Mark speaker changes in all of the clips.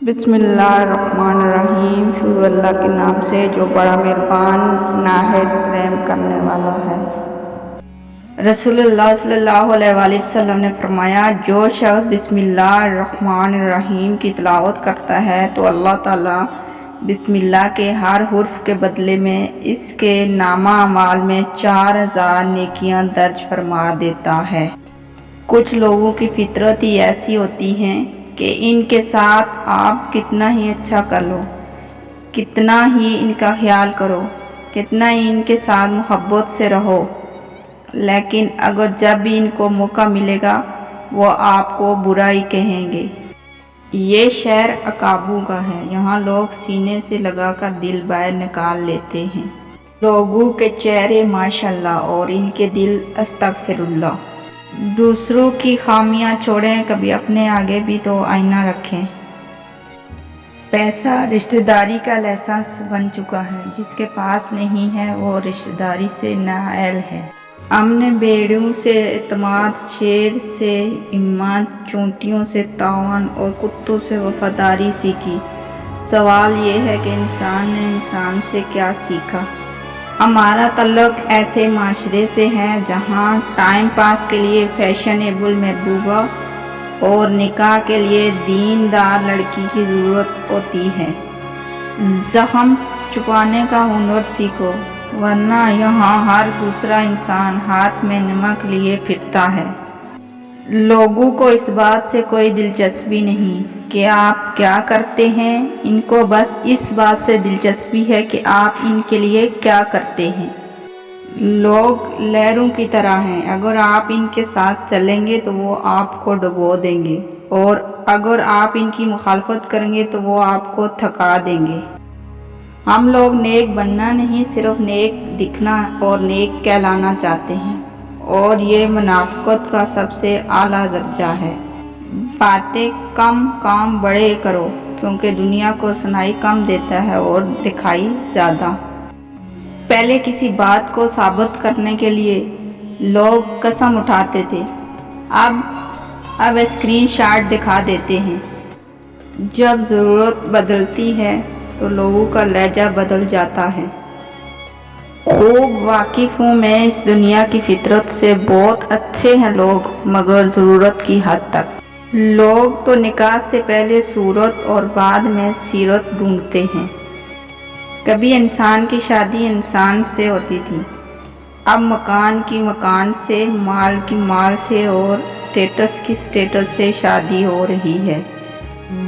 Speaker 1: بسم اللہ الرحمن الرحیم۔ شروع اللہ کے نام سے جو بڑا مہربان نہایت رحم کرنے والا ہے۔ رسول اللہ صلی اللہ علیہ وآلہ وسلم نے فرمایا، جو شخص بسم اللہ الرحمن الرحیم کی تلاوت کرتا ہے تو اللہ تعالیٰ بسم اللہ کے ہر حرف کے بدلے میں اس کے نامہ اعمال میں 4000 نیکیاں درج فرما دیتا ہے۔ کچھ لوگوں کی فطرت ہی ایسی ہوتی ہے کہ ان کے ساتھ آپ کتنا ہی اچھا کر لو، کتنا ہی ان کا خیال کرو، کتنا ہی ان کے ساتھ محبت سے رہو، لیکن اگر جب بھی ان کو موقع ملے گا وہ آپ کو برا ہی کہیں گے۔ یہ شہر عقابوں کا ہے، یہاں لوگ سینے سے لگا کر دل باہر نکال لیتے ہیں۔ لوگوں کے چہرے ماشاءاللہ اور ان کے دل استغفر اللہ۔ دوسروں کی خامیاں چھوڑیں، کبھی اپنے آگے بھی تو آئینہ رکھیں۔ پیسہ رشتہ داری کا لائسنس بن چکا ہے، جس کے پاس نہیں ہے وہ رشتہ داری سے نااہل ہے۔ ہم نے بھیڑوں سے اعتماد، شیر سے ہمت، چونٹیوں سے تعاون اور کتوں سے وفاداری سیکھی۔ سوال یہ ہے کہ انسان نے انسان سے کیا سیکھا؟ ہمارا تعلق ایسے معاشرے سے ہے جہاں ٹائم پاس کے لیے فیشنیبل محبوبہ اور نکاح کے لیے دیندار لڑکی کی ضرورت ہوتی ہے۔ زخم چھپانے کا ہنر سیکھو، ورنہ یہاں ہر دوسرا انسان ہاتھ میں نمک لیے پھرتا ہے۔ لوگوں کو اس بات سے کوئی دلچسپی نہیں کہ آپ کیا کرتے ہیں، ان کو بس اس بات سے دلچسپی ہے کہ آپ ان کے لیے کیا کرتے ہیں۔ لوگ لہروں کی طرح ہیں، اگر آپ ان کے ساتھ چلیں گے تو وہ آپ کو ڈبو دیں گے، اور اگر آپ ان کی مخالفت کریں گے تو وہ آپ کو تھکا دیں گے۔ ہم لوگ نیک بننا نہیں، صرف نیک دکھنا اور نیک کہلانا چاہتے ہیں، اور یہ منافقت کا سب سے اعلیٰ درجہ ہے۔ باتیں کم، کام بڑے کرو، کیونکہ دنیا کو سنائی کم دیتا ہے اور دکھائی زیادہ۔ پہلے کسی بات کو ثابت کرنے کے لیے لوگ قسم اٹھاتے تھے، اب اسکرین شاٹ دکھا دیتے ہیں۔ جب ضرورت بدلتی ہے تو لوگوں کا لہجہ بدل جاتا ہے۔ خوب واقف ہوں میں اس دنیا کی فطرت سے، بہت اچھے ہیں لوگ مگر ضرورت کی حد تک۔ لوگ تو نکاح سے پہلے صورت اور بعد میں سیرت ڈھونڈتے ہیں۔ کبھی انسان کی شادی انسان سے ہوتی تھی، اب مکان کی مکان سے، مال کی مال سے اور سٹیٹس کی سٹیٹس سے شادی ہو رہی ہے۔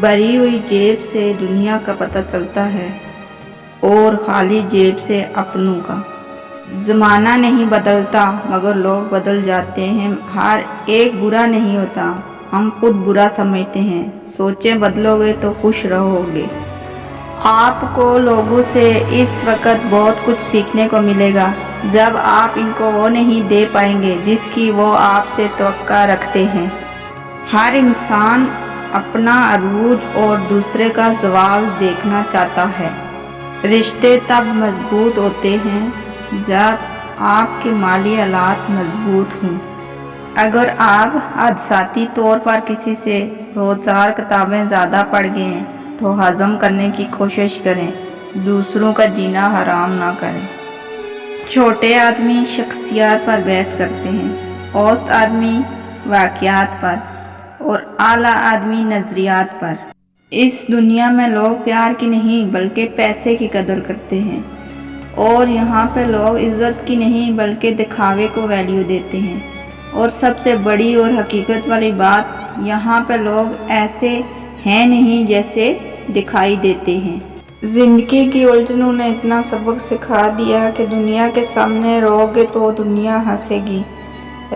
Speaker 1: بھری ہوئی جیب سے دنیا کا پتہ چلتا ہے اور خالی جیب سے اپنوں کا۔ زمانہ نہیں بدلتا مگر لوگ بدل جاتے ہیں۔ ہر ایک برا نہیں ہوتا، ہم خود برا سمجھتے ہیں۔ سوچیں بدلو گے تو خوش رہو گے۔ آپ کو لوگوں سے اس وقت بہت کچھ سیکھنے کو ملے گا جب آپ ان کو وہ نہیں دے پائیں گے جس کی وہ آپ سے توقع رکھتے ہیں۔ ہر انسان اپنا عروج اور دوسرے کا زوال دیکھنا چاہتا ہے۔ رشتے تب مضبوط ہوتے ہیں جب آپ کے مالی حالات مضبوط ہوں۔ اگر آپ حادثاتی طور پر کسی سے 2-4 کتابیں زیادہ پڑھ گئے ہیں تو ہضم کرنے کی کوشش کریں، دوسروں کا جینا حرام نہ کریں۔ چھوٹے آدمی شخصیات پر بحث کرتے ہیں، اوسط آدمی واقعات پر اور اعلیٰ آدمی نظریات پر۔ اس دنیا میں لوگ پیار کی نہیں بلکہ پیسے کی قدر کرتے ہیں، اور یہاں پہ لوگ عزت کی نہیں بلکہ دکھاوے کو ویلیو دیتے ہیں۔ اور سب سے بڑی اور حقیقت والی بات، یہاں پہ لوگ ایسے ہیں نہیں جیسے دکھائی دیتے ہیں۔ زندگی کی الجھنوں نے اتنا سبق سکھا دیا کہ دنیا کے سامنے رہو گے تو دنیا ہنسے گی،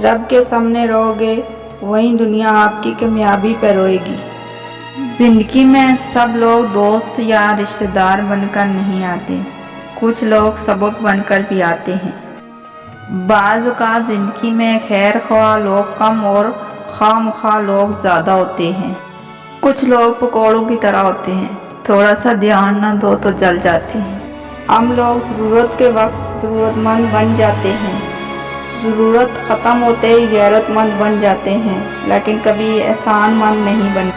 Speaker 1: رب کے سامنے رہو گے وہیں دنیا آپ کی کامیابی پہ روئے گی۔ زندگی میں سب لوگ دوست یا رشتہ دار بن کر نہیں آتے، کچھ لوگ سبق بن کر بھی آتے ہیں۔ بعض اوقات زندگی میں خیر خواہ لوگ کم اور خواہ مخواہ لوگ زیادہ ہوتے ہیں۔ کچھ لوگ پکوڑوں کی طرح ہوتے ہیں، تھوڑا سا دھیان نہ دو تو جل جاتے ہیں۔ ہم لوگ ضرورت کے وقت ضرورت مند بن جاتے ہیں، ضرورت ختم ہوتے ہی غیرت مند بن جاتے ہیں، لیکن کبھی احسان مند نہیں بنتے۔